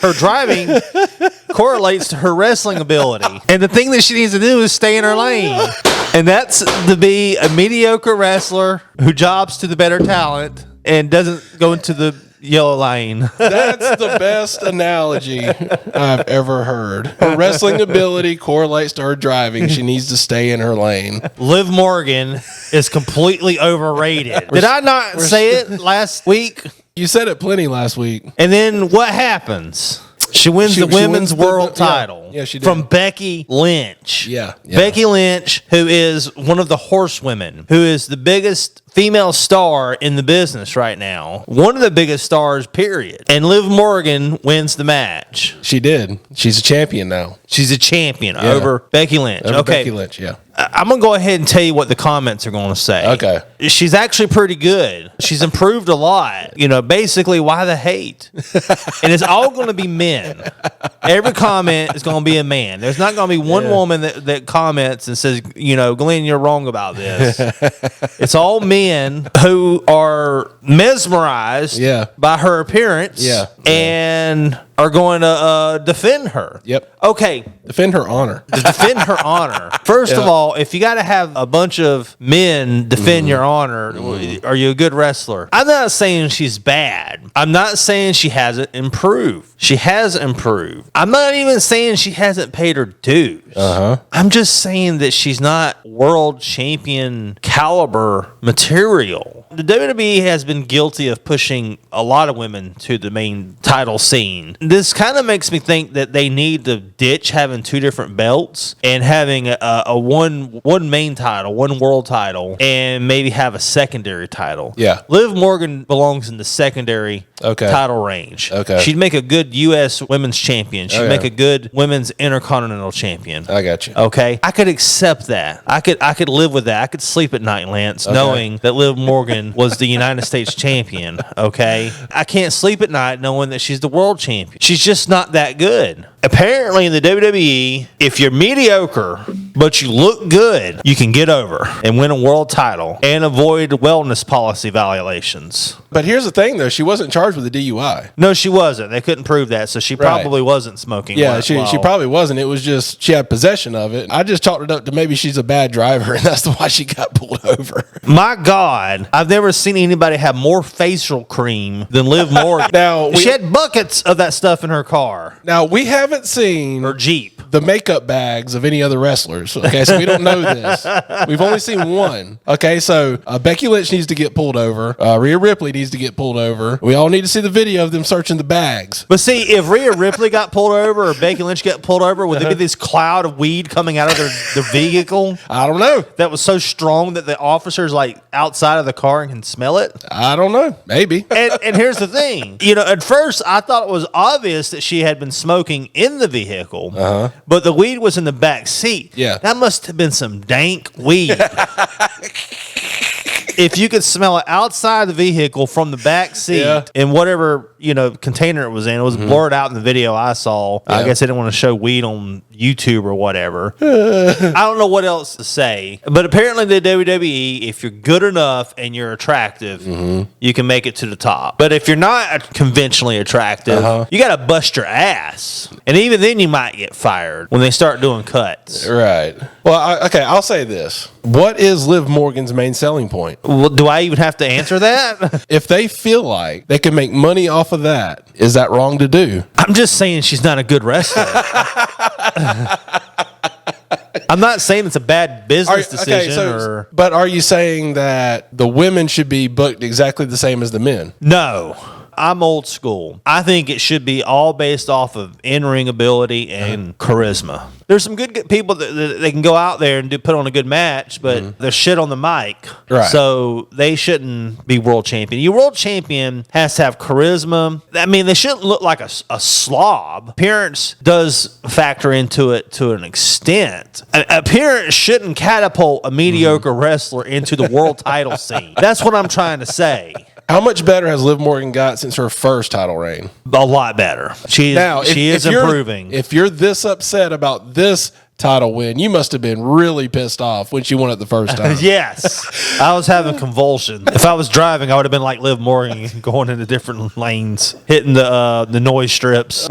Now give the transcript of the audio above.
her driving correlates to her wrestling ability. And the thing that she needs to do is stay in her lane. And that's to be a mediocre wrestler who jobs to the better talent and doesn't go into the yellow lane. That's the best analogy I've ever heard. Her wrestling ability correlates to her driving. She needs to stay in her lane. Liv Morgan is completely overrated. Did I not say it last week? You said it plenty last week. And then what happens? She wins the women's world title she did. from Becky Lynch. Yeah. Becky Lynch, who is one of the horsewomen, who is the biggest female star in the business right now. One of the biggest stars, period. And Liv Morgan wins the match. She did. She's a champion now. She's a champion over Becky Lynch. Becky Lynch, yeah. I'm going to go ahead and tell you what the comments are going to say. Okay. She's actually pretty good. She's improved a lot. You know, basically, why the hate? And it's all going to be men. Every comment is going to be a man. There's not going to be one woman that comments and says, you know, Glenn, you're wrong about this. It's all men who are mesmerized by her appearance and are going to defend her. Yep. Okay. Defend her honor. Defend her honor. First of all, if you got to have a bunch of men defend your honor, are you a good wrestler? I'm not saying she's bad. I'm not saying she hasn't improved. She has improved. I'm not even saying she hasn't paid her dues. I'm just saying that she's not world champion caliber material. The WWE has been guilty of pushing a lot of women to the main title scene. This kind of makes me think that they need to ditch having two different belts and having a one main title, one world title, and maybe have a secondary title. Yeah. Liv Morgan belongs in the secondary title range. Okay. She'd make a good U.S. women's champion. She'd make a good women's intercontinental champion. I got you. Okay. I could accept that. I could live with that. I could sleep at night, Lance, knowing that Liv Morgan was the United States champion. Okay. I can't sleep at night knowing that she's the world champion. She's just not that good. Apparently in the WWE, if you're mediocre, but you look good, you can get over and win a world title and avoid wellness policy violations. But here's the thing, though. She wasn't charged with a DUI. No, she wasn't. They couldn't prove that, so she probably wasn't smoking. Yeah, she probably wasn't. It was just she had possession of it. I just chalked it up to maybe she's a bad driver, and that's why she got pulled over. My God, I've never seen anybody have more facial cream than Liv Morgan. Now she had buckets of that stuff in her car. Now, we haven't seen her Jeep, the makeup bags of any other wrestlers. Okay, so we don't know this. We've only seen one. Okay, so Becky Lynch needs to get pulled over. Rhea Ripley needs to get pulled over. We all need to see the video of them searching the bags. But see, if Rhea Ripley got pulled over or Becky Lynch got pulled over, would there be this cloud of weed coming out of their vehicle? I don't know. That was so strong that the officers like outside of the car and can smell it? I don't know. Maybe. And here's the thing. You know, at first I thought it was obvious that she had been smoking in the vehicle, but the weed was in the back seat. Yeah. That must have been some dank weed. If you could smell it outside the vehicle from the back seat in whatever, you know, container it was in, it was blurred out in the video I saw. I guess they didn't want to show weed on YouTube or whatever. I don't know what else to say. But apparently the WWE, if you're good enough and you're attractive, you can make it to the top. But if you're not conventionally attractive, you got to bust your ass. And even then you might get fired when they start doing cuts. Right. Well, I'll say this. What is Liv Morgan's main selling point? Well, do I even have to answer that? If they feel like they can make money off of that, is that wrong to do? I'm just saying she's not a good wrestler. I'm not saying it's a bad business decision. But are you saying that the women should be booked exactly the same as the men? No. I'm old school. I think it should be all based off of in-ring ability and charisma. There's some good people that they can go out there and put on a good match, but they're shit on the mic. Right. So they shouldn't be world champion. Your world champion has to have charisma. I mean, they shouldn't look like a slob. Appearance does factor into it to an extent. Appearance shouldn't catapult a mediocre wrestler into the world title scene. That's what I'm trying to say. How much better has Liv Morgan got since her first title reign? A lot better. She is improving. If you're this upset about this title win, you must have been really pissed off when she won it the first time. Yes. I was having convulsions. If I was driving, I would have been like Liv Morgan, going into different lanes, hitting the noise strips.